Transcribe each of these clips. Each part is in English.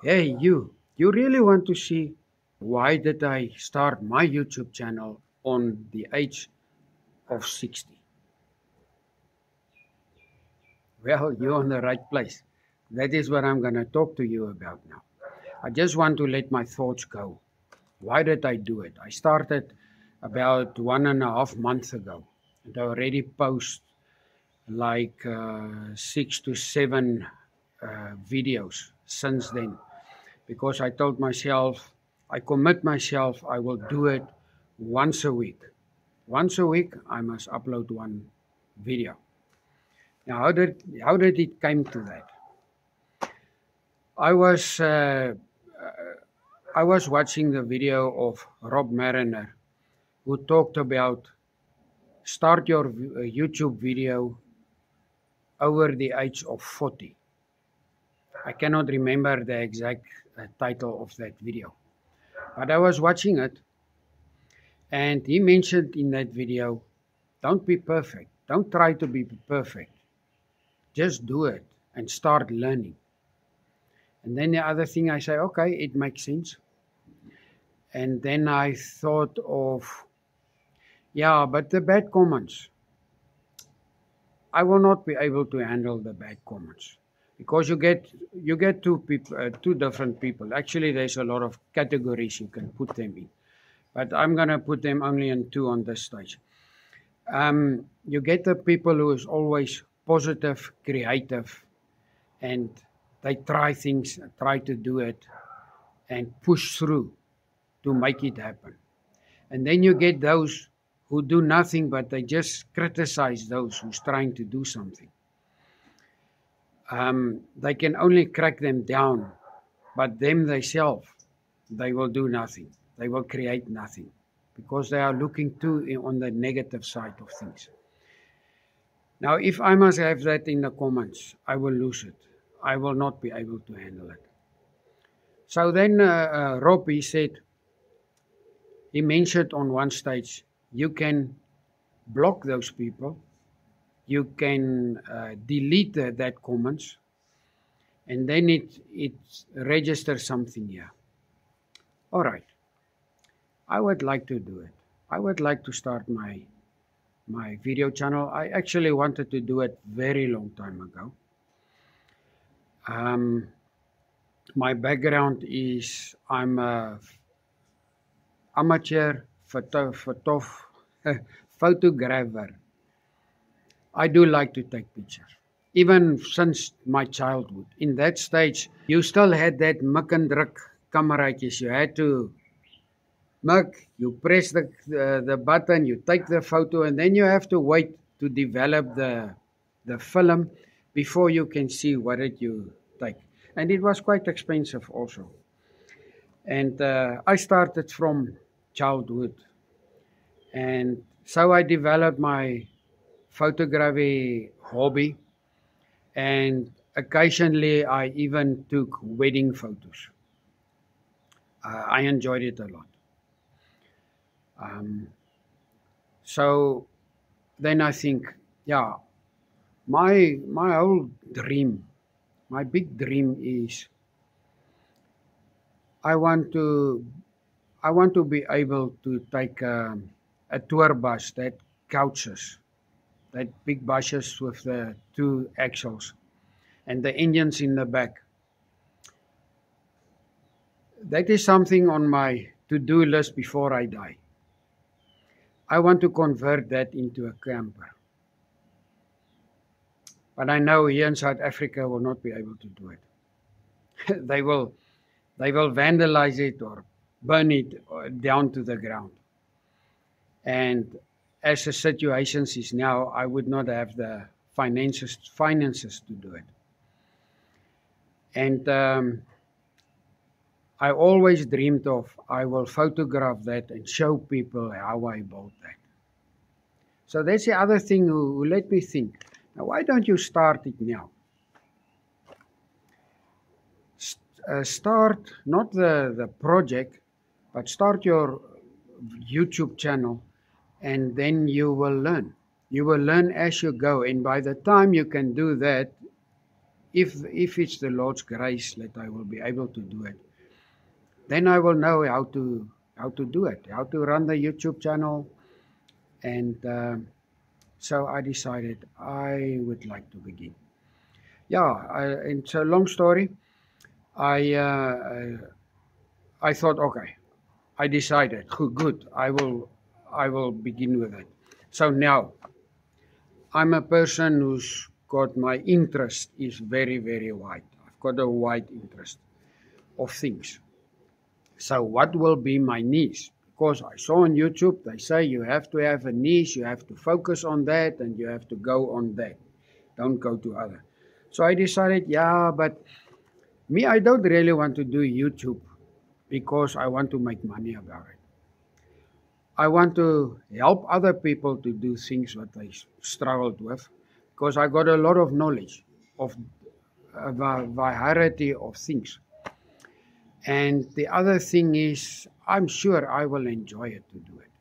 Hey, you really want to see why did I start my YouTube channel on the age of 60? Well, you're in the right place. That is what I'm going to talk to you about now. I just want to let my thoughts go. Why did I do it? I started about 1.5 months ago, and I already post like 6 to 7 videos since then. Because I told myself, I commit myself, I will do it once a week. Once a week, I must upload one video. Now, how did it come to that? I was I was watching the video of Rob Mariner, who talked about start your YouTube video over the age of 40. I cannot remember the exact title of that video, but I was watching it. And he mentioned in that video, don't be perfect. Don't try to be perfect. Just do it and start learning. And then the other thing I say, okay, it makes sense. And then I thought of, yeah, but the bad comments, I will not be able to handle the bad comments because you get two different people. Actually, there's a lot of categories you can put them in, but I'm gonna put them only in two on this stage. You get the people who is always positive, creative, and they try things, try to do it, and push through to make it happen. And then you get those who do nothing, but they just criticize those who's trying to do something. They can only crack them down, but them themselves, they will do nothing. They will create nothing because they are looking too on the negative side of things. Now, if I must have that in the comments, I will lose it. I will not be able to handle it. So then Rob, he mentioned on one stage, you can block those people, you can delete that comments, and then it registers something here. All right, I would like to do it. I would like to start my video channel. I actually wanted to do it very long time ago. My background is I'm a amateur photographer. I do like to take pictures. Even since my childhood. In that stage, you still had that mik and druk kameraatjies. You had to mik, you press the button, you take the photo, and then you have to wait to develop the film before you can see what it you take. And it was quite expensive also. And I started from childhood. And so I developed my photography hobby. And occasionally I even took wedding photos. I enjoyed it a lot. Um, so then I think, yeah, my whole dream, my big dream is I want to I want to be able to take a tour bus that couches, that big buses with the two axles and the engines in the back. That is something on my to-do list before I die. I want to convert that into a camper. But I know here in South Africa will not be able to do it. they will vandalize it or burn it down to the ground. And as the situation is now, I would not have the finances to do it. And I always dreamed of I will photograph that and show people how I built that. So that's the other thing who let me think. Now, why don't you start it now? Start not the project, but start your YouTube channel, and then you will learn. You will learn as you go, and by the time you can do that, if it's the Lord's grace that I will be able to do it, then I will know how to do it, how to run the YouTube channel. And so I decided I would like to begin. Yeah, it's a long story. I thought, okay, I decided, good, I will begin with it. So now, I'm a person who's got my interest is very, very wide. I've got a wide interest of things. So what will be my niche? Because I saw on YouTube, they say you have to have a niche, you have to focus on that, and you have to go on that. Don't go to other. So I decided, yeah, but me, I don't really want to do YouTube because I want to make money about it. I want to help other people to do things what they struggled with, because I got a lot of knowledge of a variety of things. And the other thing is, I'm sure I will enjoy it to do it.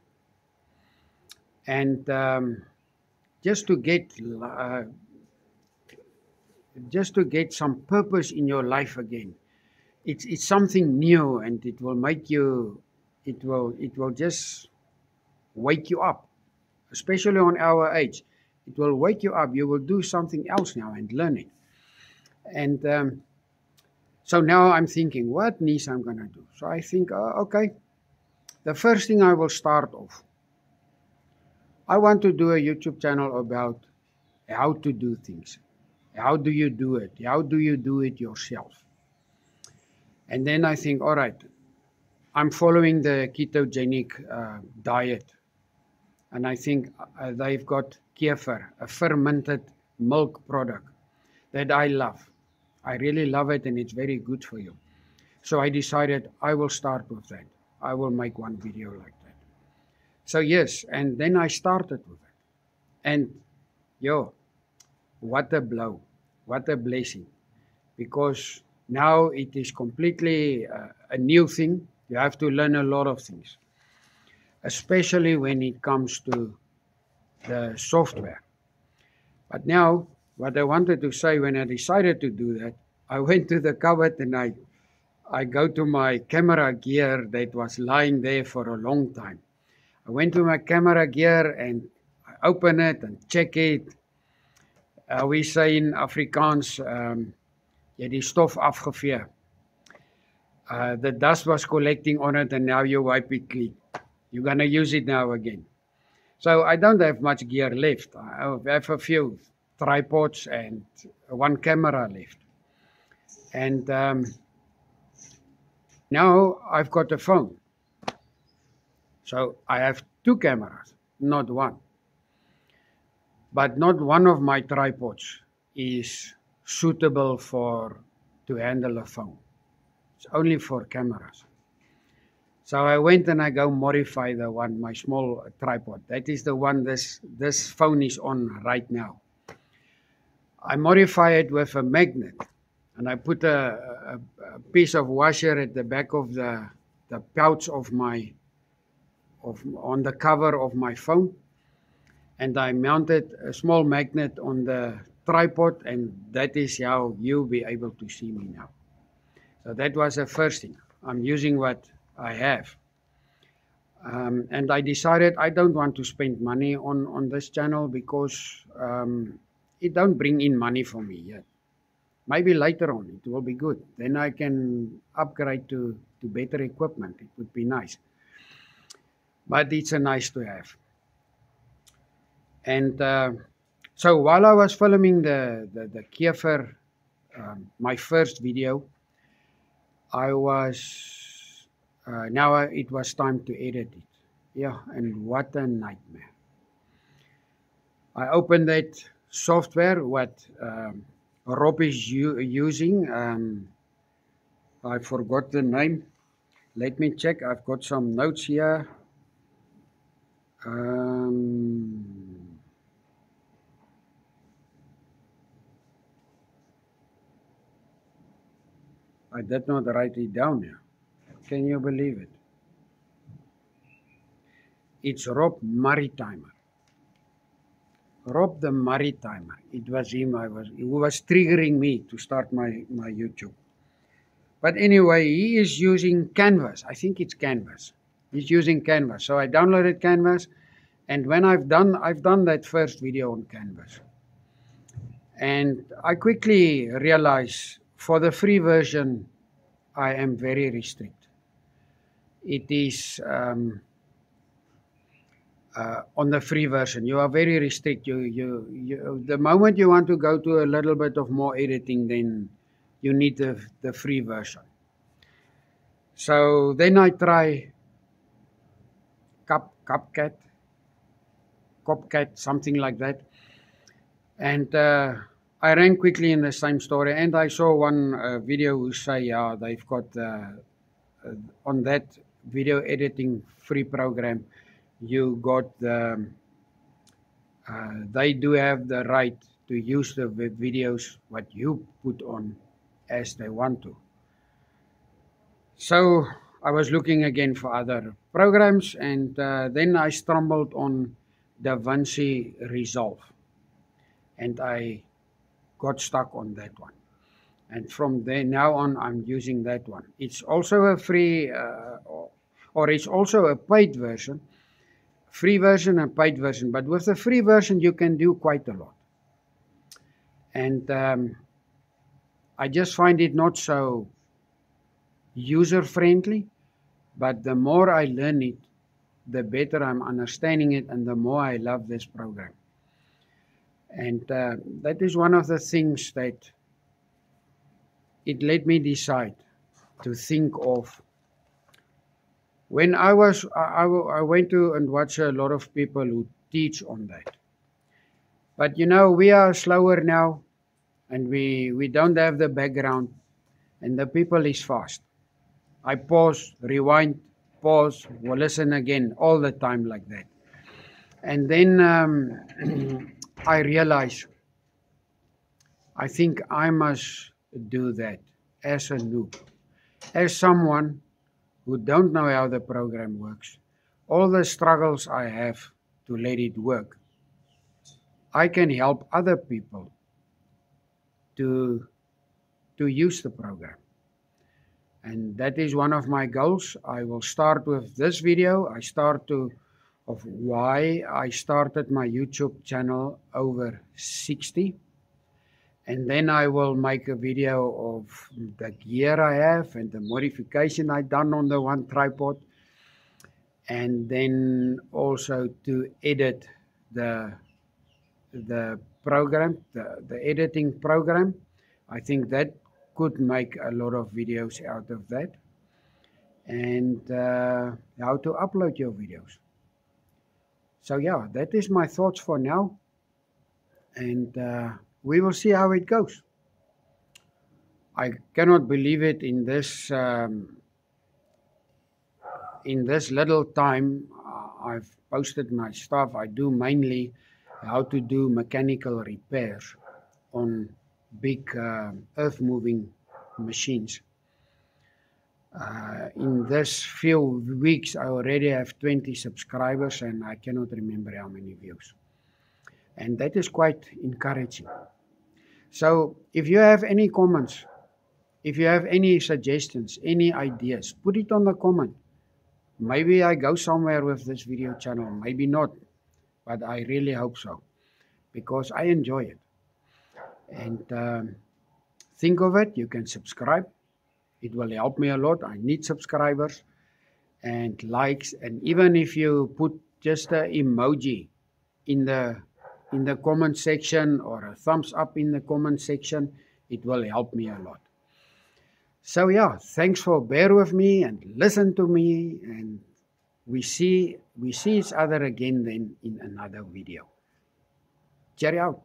And just to get some purpose in your life again. It's something new, and it will make you. It will just wake you up, especially on our age. It will wake you up. You will do something else now and learn it. And so now I'm thinking, what niche I'm going to do. So I think, okay, the first thing I will start off, I want to do a YouTube channel about how to do things. How do you do it? How do you do it yourself? And then I think, all right, I'm following the ketogenic diet. And I think they've got kefir, a fermented milk product that I love. I really love it, and it's very good for you. So I decided I will start with that. I will make one video like that. So yes, and then I started with it. And what a blow, what a blessing. Because now it is completely a new thing. You have to learn a lot of things, especially when it comes to the software. But now, what I wanted to say when I decided to do that, I went to the cupboard and I go to my camera gear that was lying there for a long time. I went to my camera gear and I open it and check it. We say in Afrikaans, jy die stof afgevee. The dust was collecting on it, and now you wipe it clean. You're going to use it now again. So I don't have much gear left. I have a few tripods and one camera left. And now I've got a phone. So I have two cameras, not one. But not one of my tripods is suitable to handle a phone. It's only for cameras. So I went and I go modify the one, my small tripod. That is the one this phone is on right now. I modify it with a magnet, and I put a piece of washer at the back of the pouch on the cover of my phone, and I mounted a small magnet on the tripod, and that is how you'll be able to see me now. So that was the first thing. I'm using what I have. And I decided I don't want to spend money on this channel because it don't bring in money for me yet. Maybe later on it will be good. Then I can upgrade to better equipment. It would be nice. But it's a nice to have. And so while I was filming the kefir, my first video, I was, now it was time to edit it. Yeah, and what a nightmare. I opened that software, what Rob is using. I forgot the name. Let me check. I've got some notes here. I did not write it down here. Can you believe it? It's Rob Maritimer. Rob the Maritimer. It was him who was triggering me to start my YouTube. But anyway, he is using Canvas. I think it's Canvas. He's using Canvas. So I downloaded Canvas, and when I've done that first video on Canvas. And I quickly realized for the free version, I am very restricted. It is on the free version, you are very restricted. The moment you want to go to a little bit of more editing, then you need the free version. So then I try CapCut, something like that. And I ran quickly in the same story, and I saw one video who say, yeah, they've got on that video editing free program, you got the they do have the right to use the videos what you put on as they want to. So I was looking again for other programs, and then I stumbled on DaVinci Resolve, and I got stuck on that one. And from there now on, I'm using that one. It's also a free, or it's also a paid version. Free version and paid version, but with the free version you can do quite a lot. And I just find it not so user-friendly, but the more I learn it, the better I'm understanding it, and the more I love this program. And that is one of the things that it let me decide to think of. When I went to and watch a lot of people who teach on that. But you know, we are slower now, and we don't have the background, and the people is fast. I pause, rewind, pause, will listen again all the time like that. And then I realize I think I must do that as a noob, as someone who don't know how the program works, all the struggles I have to let it work. I can help other people to use the program. And that is one of my goals. I will start with this video. I start of why I started my YouTube channel over 60. And then I will make a video of the gear I have and the modification I done on the one tripod. And then also to edit the program, the editing program. I think that could make a lot of videos out of that. And how to upload your videos. So yeah, that is my thoughts for now. And we will see how it goes. I cannot believe it in this little time. I've posted my stuff. I do mainly how to do mechanical repairs on big earth-moving machines. In this few weeks, I already have 20 subscribers, and I cannot remember how many views. And that is quite encouraging. So if you have any comments, if you have any suggestions, any ideas, put it on the comment. Maybe I go somewhere with this video channel, maybe not, but I really hope so, because I enjoy it. And think of it, you can subscribe. It will help me a lot. I need subscribers and likes, and even if you put just an emoji in the comment section or a thumbs up in the comment section, it will help me a lot. So yeah, thanks for bear with me and listen to me, and we see each other again then in another video. Cheerio out.